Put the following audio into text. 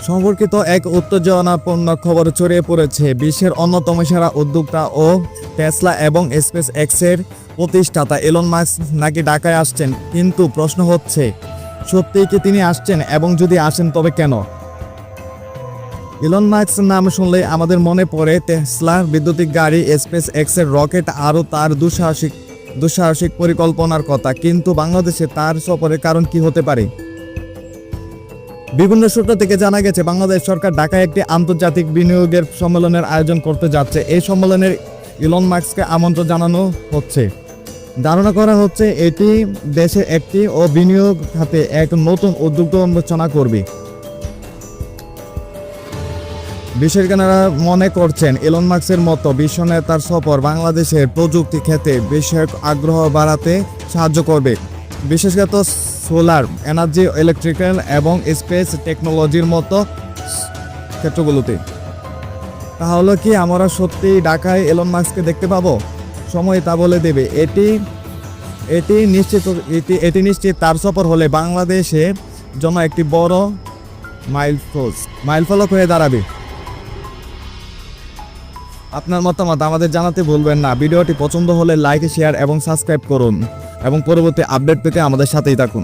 সম্পর্কিত এক উত্তেজনাপূর্ণ খবর ছড়িয়ে পড়েছে। বিশ্বের অন্যতম সেরা উদ্যোক্তা ও টেসলা এবং স্পেস এক্সের প্রতিষ্ঠাতা এলন মাস্ক নাকি ঢাকায় আসছেন, কিন্তু প্রশ্ন হচ্ছে সত্যিই কি তিনি আসছেন, এবং যদি আসেন তবে কেন? এলন মাস্কের নাম শুনলে আমাদের মনে পড়ে টেসলা বৈদ্যুতিক গাড়ি, স্পেস এক্সের রকেট আরও তার দুঃসাহসিক পরিকল্পনার কথা। কিন্তু বাংলাদেশে তার সফরের কারণ কি হতে পারে? বিভিন্ন সূত্র থেকে জানা গেছে বাংলাদেশ সরকার ঢাকায় একটি আন্তর্জাতিক বিনিয়োগের সম্মেলনের আয়োজন করতে যাচ্ছে। এই সম্মেলনের ইলন মাস্ককে আমন্ত্রণ জানানো হচ্ছে। ধারণা করা হচ্ছে এটি দেশে একটি ও বিনিয়োগ খাতে এক নতুন উদ্যোগ উন্মোচনা করবে। বিশেষজ্ঞরা মনে করছেন ইলন মাস্কের মতো বিশ্ব নেতার সফর বাংলাদেশের প্রযুক্তি ক্ষেত্রে বিষয়ক আগ্রহ বাড়াতে সাহায্য করবে, বিশেষত সোলার এনার্জি, ইলেকট্রিক্যাল এবং স্পেস টেকনোলজির মতো ক্ষেত্রগুলোতে। তাহলে কি আমরা সত্যি ঢাকায় এলন মাস্ককে দেখতে পাবো? সময় তা বলে দেবে। এটি নিশ্চিত তার সফর হলে বাংলাদেশের জন্য একটি বড় মাইলফলক হয়ে দাঁড়াবে। আপনার মতামত আমাদের জানাতে ভুলবেন না। ভিডিওটি পছন্দ হলে লাইক, শেয়ার এবং সাবস্ক্রাইব করুন এবং পরবর্তী আপডেট পেতে আমাদের সাথেই থাকুন।